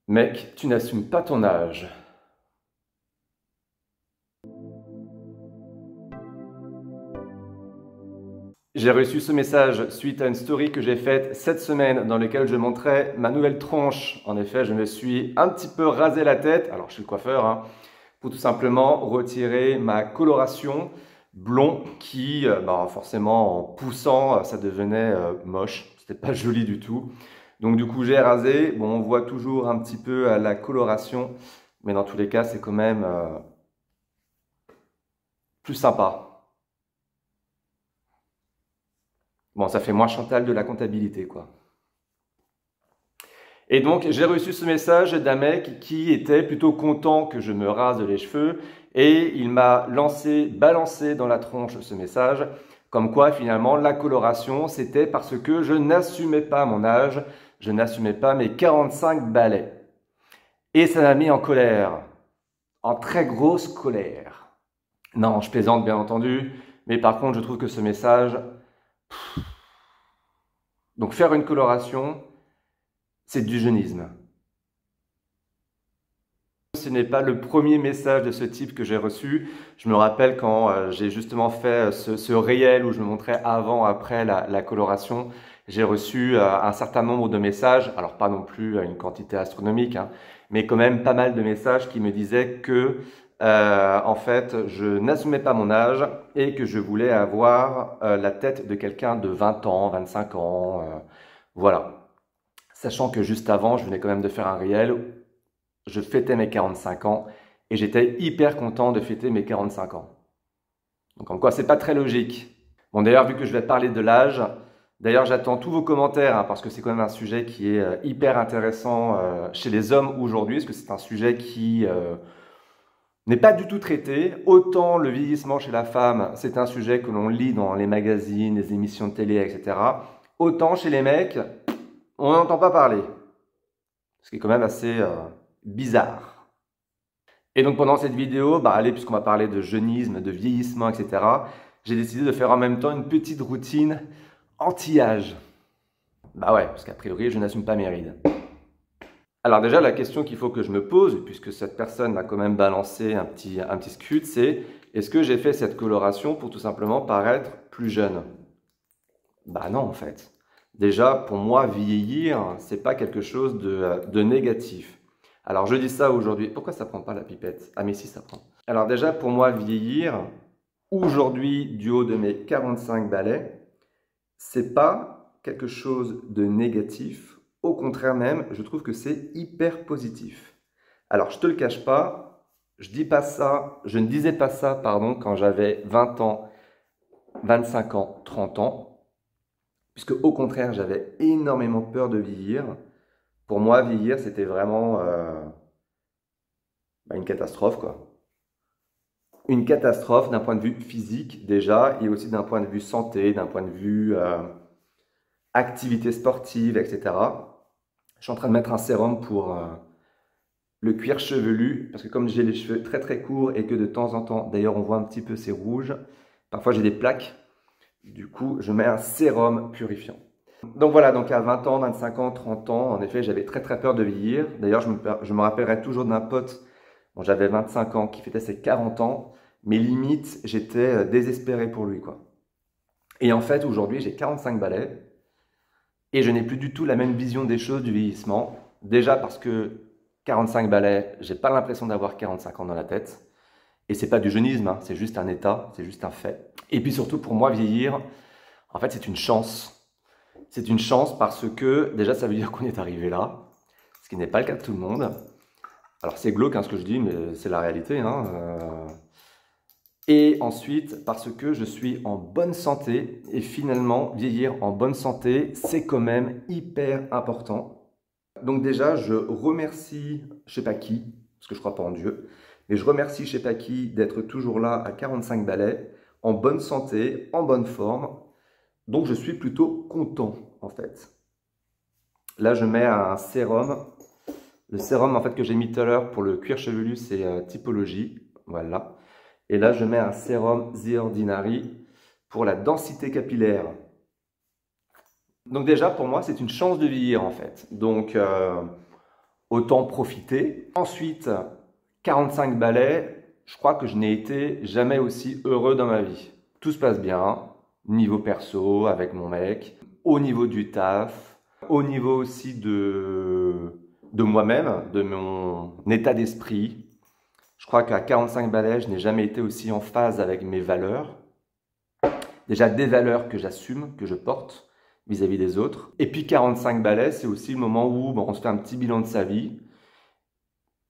Mec, tu n'assumes pas ton âge. J'ai reçu ce message suite à une story que j'ai faite cette semaine dans laquelle je montrais ma nouvelle tronche. En effet, je me suis un petit peu rasé la tête, alors je suis le coiffeur, hein, pour tout simplement retirer ma coloration blond qui, forcément en poussant, ça devenait moche. C'était pas joli du tout. Donc du coup, j'ai rasé. Bon, on voit toujours un petit peu la coloration, mais dans tous les cas, c'est quand même plus sympa. Bon, ça fait moins Chantal de la comptabilité, quoi. Et donc, j'ai reçu ce message d'un mec qui était plutôt content que je me rase les cheveux et il m'a balancé dans la tronche ce message, comme quoi finalement la coloration, c'était parce que je n'assumais pas mon âge, je n'assumais pas mes 45 balais. Et ça m'a mis en colère, en très grosse colère. Non, je plaisante bien entendu, mais par contre, je trouve que ce message... Donc faire une coloration, c'est du jeunisme. Ce n'est pas le premier message de ce type que j'ai reçu. Je me rappelle quand j'ai justement fait ce réel où je me montrais avant, après la coloration, j'ai reçu un certain nombre de messages, alors pas non plus une quantité astronomique, hein, mais quand même pas mal de messages qui me disaient que en fait, je n'assumais pas mon âge et que je voulais avoir la tête de quelqu'un de 20 ans, 25 ans, voilà. Sachant que juste avant, je venais quand même de faire un réel, je fêtais mes 45 ans et j'étais hyper content de fêter mes 45 ans. Donc en quoi c'est pas très logique. Bon d'ailleurs, vu que je vais parler de l'âge, d'ailleurs j'attends tous vos commentaires hein, parce que c'est quand même un sujet qui est hyper intéressant chez les hommes aujourd'hui, parce que c'est un sujet qui n'est pas du tout traité. Autant le vieillissement chez la femme, c'est un sujet que l'on lit dans les magazines, les émissions de télé, etc. Autant chez les mecs, on n'entend pas parler. Ce qui est quand même assez bizarre. Et donc pendant cette vidéo, allez, puisqu'on va parler de jeunisme, de vieillissement, etc., j'ai décidé de faire en même temps une petite routine anti-âge. Bah ouais, parce qu'a priori, je n'assume pas mes rides. Alors déjà, la question qu'il faut que je me pose, puisque cette personne m'a quand même balancé un petit scud, c'est est-ce que j'ai fait cette coloration pour tout simplement paraître plus jeune? Bah non, en fait. Déjà, pour moi, vieillir, c'est pas quelque chose de négatif. Alors, je dis ça aujourd'hui. Pourquoi ça prend pas la pipette? Ah, mais si, ça prend. Alors déjà, pour moi, vieillir, aujourd'hui, du haut de mes 45 balais, c'est pas quelque chose de négatif. Au contraire même, je trouve que c'est hyper positif. Alors, je te le cache pas, je ne disais pas ça, pardon, quand j'avais 20 ans, 25 ans, 30 ans. Puisque au contraire, j'avais énormément peur de vieillir. Pour moi, vieillir, c'était vraiment une catastrophe, quoi. Une catastrophe d'un point de vue physique déjà, et aussi d'un point de vue santé, d'un point de vue activité sportive, etc. Je suis en train de mettre un sérum pour le cuir chevelu, parce que comme j'ai les cheveux très très courts et que de temps en temps, d'ailleurs on voit un petit peu c'est rouge, parfois j'ai des plaques, du coup je mets un sérum purifiant. Donc voilà, donc à 20 ans, 25 ans, 30 ans, en effet, j'avais très très peur de vieillir. D'ailleurs, je me rappellerai toujours d'un pote, bon, j'avais 25 ans, qui fêtait ses 40 ans, mais limite, j'étais désespéré pour lui, quoi. Et en fait, aujourd'hui, j'ai 45 balais, et je n'ai plus du tout la même vision des choses du vieillissement. Déjà parce que 45 balais, j'ai pas l'impression d'avoir 45 ans dans la tête. Et c'est pas du jeunisme, hein, c'est juste un état, c'est juste un fait. Et puis surtout, pour moi, vieillir, en fait, c'est une chance. C'est une chance parce que déjà ça veut dire qu'on est arrivé là, ce qui n'est pas le cas de tout le monde. Alors c'est glauque hein, ce que je dis, mais c'est la réalité. Hein. Et ensuite parce que je suis en bonne santé et finalement vieillir en bonne santé, c'est quand même hyper important. Donc déjà je remercie je sais pas qui, parce que je crois pas en Dieu, mais je remercie je sais pas qui d'être toujours là à 45 balais, en bonne santé, en bonne forme. Donc je suis plutôt content en fait. Là je mets un sérum. Le sérum en fait que j'ai mis tout à l'heure pour le cuir chevelu c'est Typologie. Voilà. Et là je mets un sérum The Ordinary pour la densité capillaire. Donc déjà pour moi c'est une chance de vieillir en fait. Donc autant profiter. Ensuite, 45 balais, je crois que je n'ai été jamais aussi heureux dans ma vie. Tout se passe bien, niveau perso, avec mon mec, au niveau du taf, au niveau aussi de moi-même, de mon état d'esprit. Je crois qu'à 45 balais, je n'ai jamais été aussi en phase avec mes valeurs. Déjà des valeurs que j'assume, que je porte vis-à-vis des autres. Et puis 45 balais, c'est aussi le moment où on se fait un petit bilan de sa vie.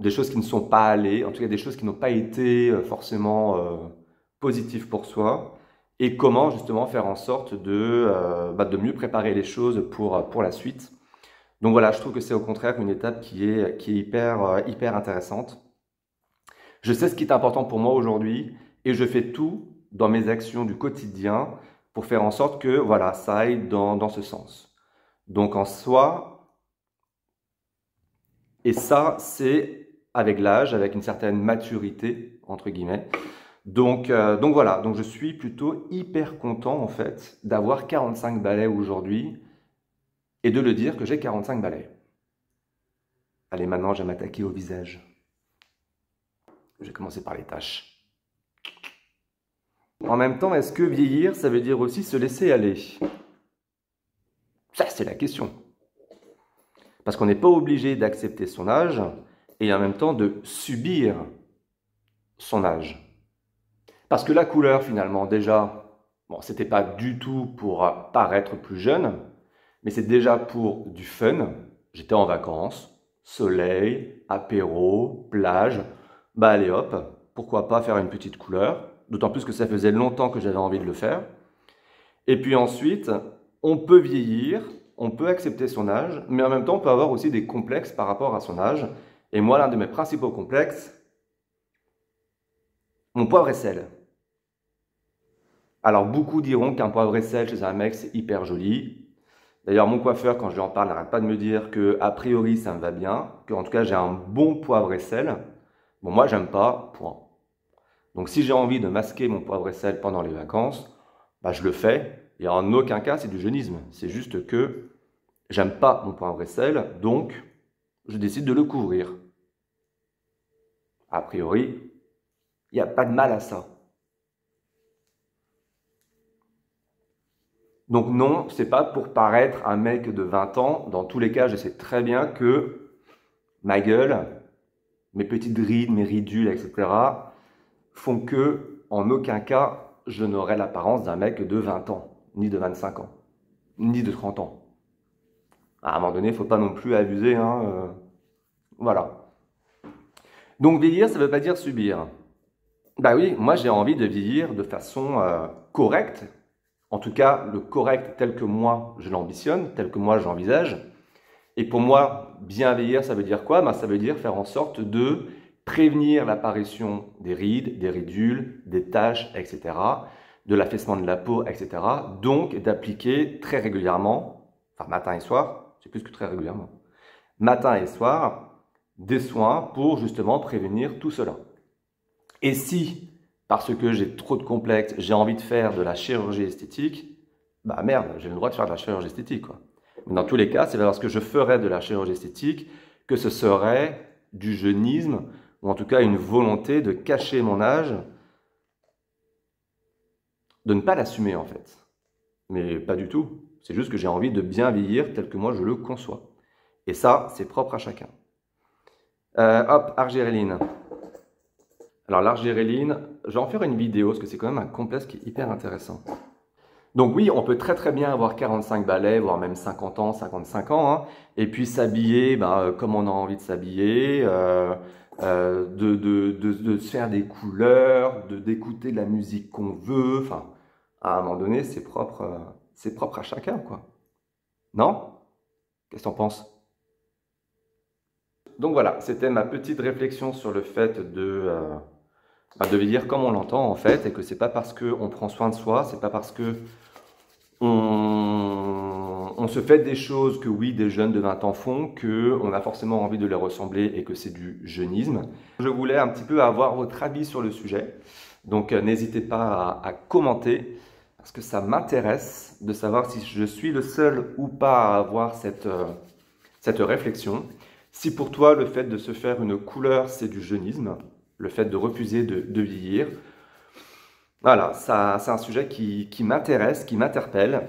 Des choses qui ne sont pas allées, en tout cas des choses qui n'ont pas été forcément positives pour soi. Et comment justement faire en sorte de mieux préparer les choses pour la suite. Donc voilà, je trouve que c'est au contraire une étape qui est hyper intéressante. Je sais ce qui est important pour moi aujourd'hui et je fais tout dans mes actions du quotidien pour faire en sorte que voilà, ça aille dans ce sens. Donc en soi, et ça c'est avec l'âge, avec une certaine maturité, entre guillemets. Donc voilà, donc je suis plutôt hyper content en fait d'avoir 45 balais aujourd'hui et de le dire que j'ai 45 balais. Allez, maintenant je vais m'attaquer au visage. Je vais commencer par les taches. En même temps, est-ce que vieillir, ça veut dire aussi se laisser aller? Ça, c'est la question. Parce qu'on n'est pas obligé d'accepter son âge et en même temps de subir son âge. Parce que la couleur, finalement, déjà, bon, c'était pas du tout pour paraître plus jeune, mais c'est déjà pour du fun. J'étais en vacances, soleil, apéro, plage. Bah allez hop, pourquoi pas faire une petite couleur? D'autant plus que ça faisait longtemps que j'avais envie de le faire. Et puis ensuite, on peut vieillir, on peut accepter son âge, mais en même temps, on peut avoir aussi des complexes par rapport à son âge. Et moi, l'un de mes principaux complexes, mon poivre et sel. Alors, beaucoup diront qu'un poivre et sel chez un mec, c'est hyper joli. D'ailleurs, mon coiffeur, quand je lui en parle, n'arrête pas de me dire que a priori, ça me va bien, qu'en tout cas, j'ai un bon poivre et sel. Bon, moi, j'aime pas, point. Donc, si j'ai envie de masquer mon poivre et sel pendant les vacances, bah, je le fais. Et en aucun cas, c'est du jeunisme. C'est juste que j'aime pas mon poivre et sel, donc je décide de le couvrir. A priori, il n'y a pas de mal à ça. Donc non, c'est pas pour paraître un mec de 20 ans. Dans tous les cas, je sais très bien que ma gueule, mes petites rides, mes ridules, etc., font que, en aucun cas, je n'aurai l'apparence d'un mec de 20 ans, ni de 25 ans, ni de 30 ans. À un moment donné, il ne faut pas non plus abuser, hein, voilà. Donc vieillir, ça ne veut pas dire subir. Bah oui, moi j'ai envie de vieillir de façon correcte, en tout cas le correct tel que moi je l'ambitionne, tel que moi j'envisage. Et pour moi, bien vieillir, ça veut dire quoi? Bah, ça veut dire faire en sorte de prévenir l'apparition des rides, des ridules, des taches, etc., de l'affaissement de la peau, etc. Donc d'appliquer très régulièrement, enfin matin et soir, c'est plus que très régulièrement, matin et soir, des soins pour justement prévenir tout cela. Et si, parce que j'ai trop de complexes, j'ai envie de faire de la chirurgie esthétique, bah merde, j'ai le droit de faire de la chirurgie esthétique, quoi. Mais dans tous les cas, c'est parce que je ferais de la chirurgie esthétique que ce serait du jeunisme, ou en tout cas une volonté de cacher mon âge, de ne pas l'assumer en fait. Mais pas du tout. C'est juste que j'ai envie de bien vieillir tel que moi je le conçois. Et ça, c'est propre à chacun. Hop, argyréline. Alors l'argyréline, je vais en faire une vidéo parce que c'est quand même un complexe qui est hyper intéressant. Donc oui, on peut très bien avoir 45 balais, voire même 50 ans, 55 ans, hein, et puis s'habiller comme on a envie de s'habiller, de se faire des couleurs, d'écouter de la musique qu'on veut. Enfin, à un moment donné, c'est propre à chacun, quoi. Non? Qu'est-ce que t'en penses? Donc voilà, c'était ma petite réflexion sur le fait de vieillir comme on l'entend en fait, et que c'est pas parce qu'on prend soin de soi, c'est pas parce que on se fait des choses que oui, des jeunes de 20 ans font, qu'on a forcément envie de les ressembler et que c'est du jeunisme. Je voulais un petit peu avoir votre avis sur le sujet, donc n'hésitez pas à commenter, parce que ça m'intéresse de savoir si je suis le seul ou pas à avoir cette réflexion. Si pour toi, le fait de se faire une couleur, c'est du jeunisme, le fait de refuser de vieillir, voilà, ça, c'est un sujet qui m'intéresse, qui m'interpelle.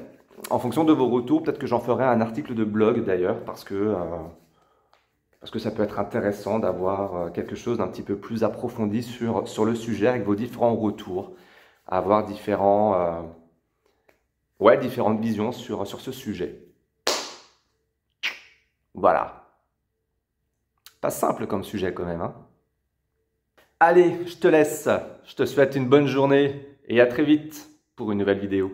En fonction de vos retours, peut-être que j'en ferai un article de blog d'ailleurs, parce que ça peut être intéressant d'avoir quelque chose d'un petit peu plus approfondi sur le sujet avec vos différents retours, avoir différentes visions sur ce sujet. Voilà. Pas simple comme sujet quand même, hein. Allez, je te laisse. Je te souhaite une bonne journée et à très vite pour une nouvelle vidéo.